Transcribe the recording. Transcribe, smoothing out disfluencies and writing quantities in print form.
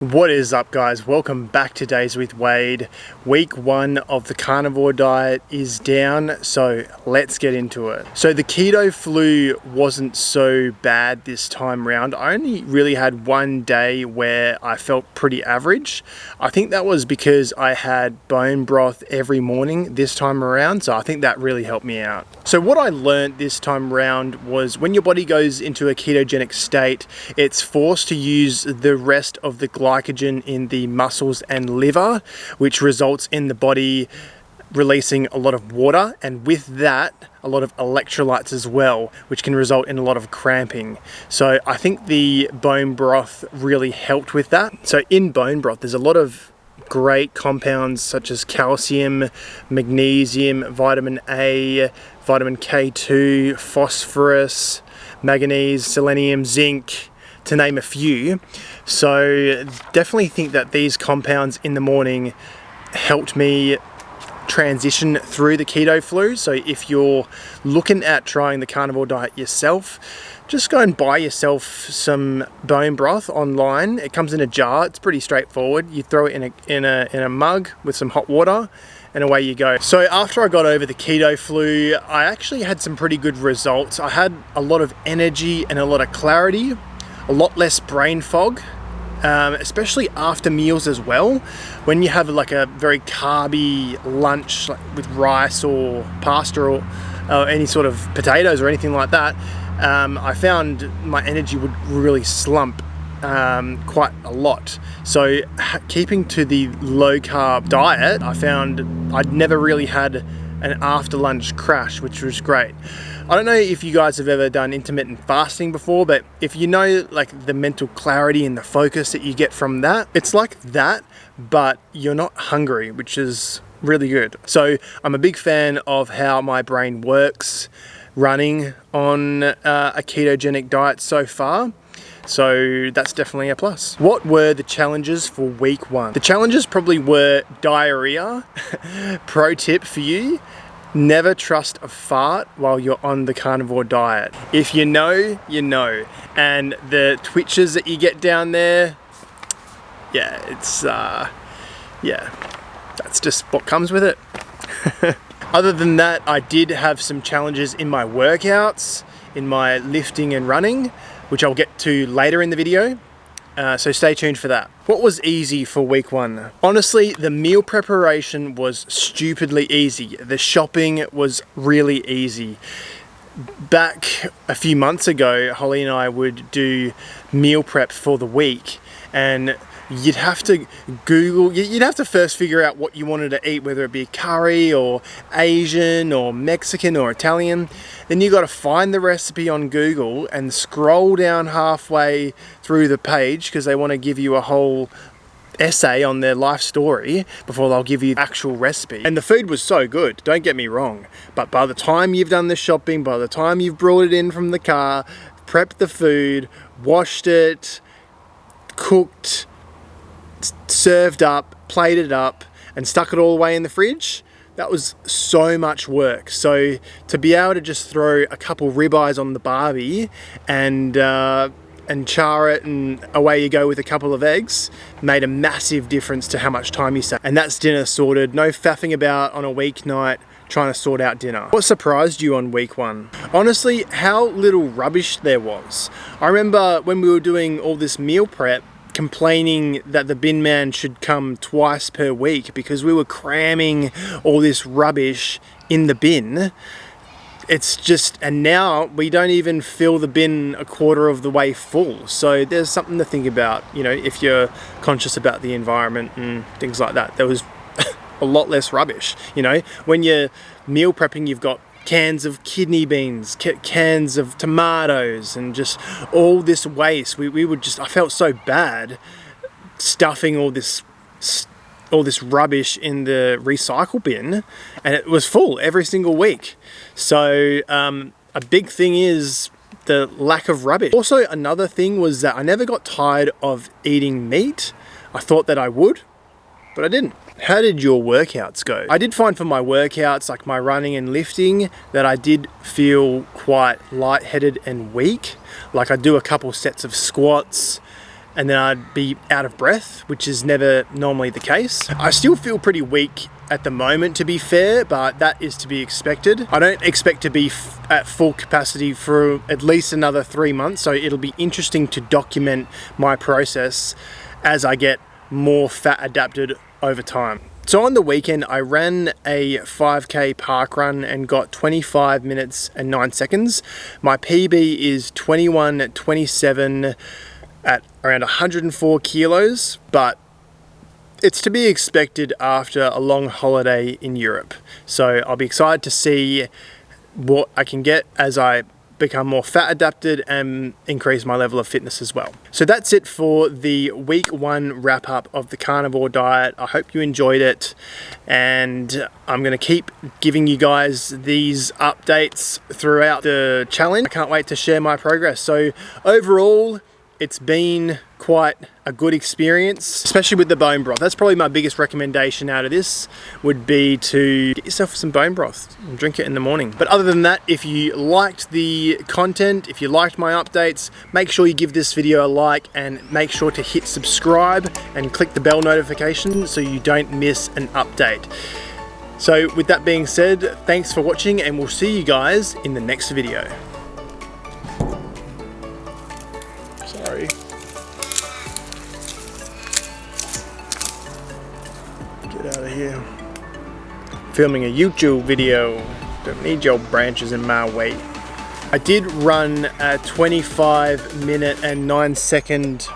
What is up, guys? Welcome back to Days with Wade. Week 1 of the carnivore diet is down, so let's get into it. So the keto flu wasn't so bad this time round. I only really had one day where I felt pretty average. I think that was because I had bone broth every morning this time around, so I think that really helped me out. So what I learned this time round was when your body goes into a ketogenic state, it's forced to use the rest of the glycogen in the muscles and liver, which results in the body releasing a lot of water, and with that a lot of electrolytes as well, which can result in a lot of cramping. So I think the bone broth really helped with that. So in bone broth there's a lot of great compounds such as calcium, magnesium, vitamin A, vitamin K2, phosphorus, manganese, selenium, zinc, to name a few. So definitely think that these compounds in the morning helped me transition through the keto flu. So if you're looking at trying the carnivore diet yourself, just go and buy yourself some bone broth online. It comes in a jar. It's pretty straightforward. You throw it in a mug with some hot water and away you go. So after I got over the keto flu, I actually had some pretty good results. I had a lot of energy and a lot of clarity, a lot less brain fog, especially after meals as well. When you have like a very carby lunch like with rice or pasta or any sort of potatoes or anything like that, I found my energy would really slump quite a lot. So keeping to the low carb diet, I found I'd never really had an after lunch crash, which was great. I don't know if you guys have ever done intermittent fasting before, but if you know like the mental clarity and the focus that you get from that, it's like that, but you're not hungry, which is really good. So I'm a big fan of how my brain works running on a ketogenic diet so far. So that's definitely a plus. What were the challenges for week 1? The challenges probably were diarrhea. Pro tip for you: never trust a fart while you're on the carnivore diet. If you know, you know. And the twitches that you get down there, yeah, it's that's just what comes with it. Other than that, I did have some challenges in my workouts, in my lifting and running, which I'll get to later in the video. So stay tuned for that. What was easy for week 1? Honestly, the meal preparation was stupidly easy. The shopping was really easy. Back a few months ago, Holly and I would do meal prep for the week, and you'd have to Google, you'd have to first figure out what you wanted to eat, whether it be curry or Asian or Mexican or Italian. Then you got to find the recipe on Google and scroll down halfway through the page because they want to give you a whole essay on their life story before they'll give you the actual recipe. And the food was so good, don't get me wrong, but by the time you've done the shopping, by the time you've brought it in from the car, prepped the food, washed it, cooked, served up, plated up, and stuck it all away in the fridge, that was so much work. So to be able to just throw a couple ribeyes on the barbie and char it and away you go with a couple of eggs made a massive difference to how much time you save. And that's dinner sorted. No faffing about on a weeknight trying to sort out dinner. What surprised you on week 1? Honestly, how little rubbish there was. I remember when we were doing all this meal prep, complaining that the bin man should come twice per week because we were cramming all this rubbish in the bin. It's just, and now we don't even fill the bin a quarter of the way full. So there's something to think about, you know, if you're conscious about the environment and things like that. There was a lot less rubbish, you know. When you're meal prepping, you've got cans of kidney beans, cans of tomatoes, and just all this waste. We would just, I felt so bad stuffing all this rubbish in the recycle bin, and it was full every single week. So a big thing is the lack of rubbish. Also, another thing was that I never got tired of eating meat. I thought that I would, but I didn't. How did your workouts go? I did find for my workouts, like my running and lifting, that I did feel quite lightheaded and weak. Like I do a couple sets of squats and then I'd be out of breath, which is never normally the case. I still feel pretty weak at the moment, to be fair, but that is to be expected. I don't expect to be at full capacity for at least another 3 months, so it'll be interesting to document my process as I get more fat adapted over time. So on the weekend, I ran a 5K park run and got 25 minutes and 9 seconds. My PB is 21:27 at around 104 kilos, but it's to be expected after a long holiday in Europe. So I'll be excited to see what I can get as I become more fat adapted and increase my level of fitness as well. So that's it for the week 1 wrap up of the carnivore diet. I hope you enjoyed it, and I'm gonna keep giving you guys these updates throughout the challenge. I can't wait to share my progress. So overall, it's been quite a good experience, especially with the bone broth. That's probably my biggest recommendation out of this, would be to get yourself some bone broth and drink it in the morning. But other than that, if you liked the content, if you liked my updates, make sure you give this video a like and make sure to hit subscribe and click the bell notification so you don't miss an update. So with that being said, thanks for watching, and we'll see you guys in the next video. Sorry. Get out of here. Filming a YouTube video. Don't need your branches in my way. I did run a 25 minute and 9 second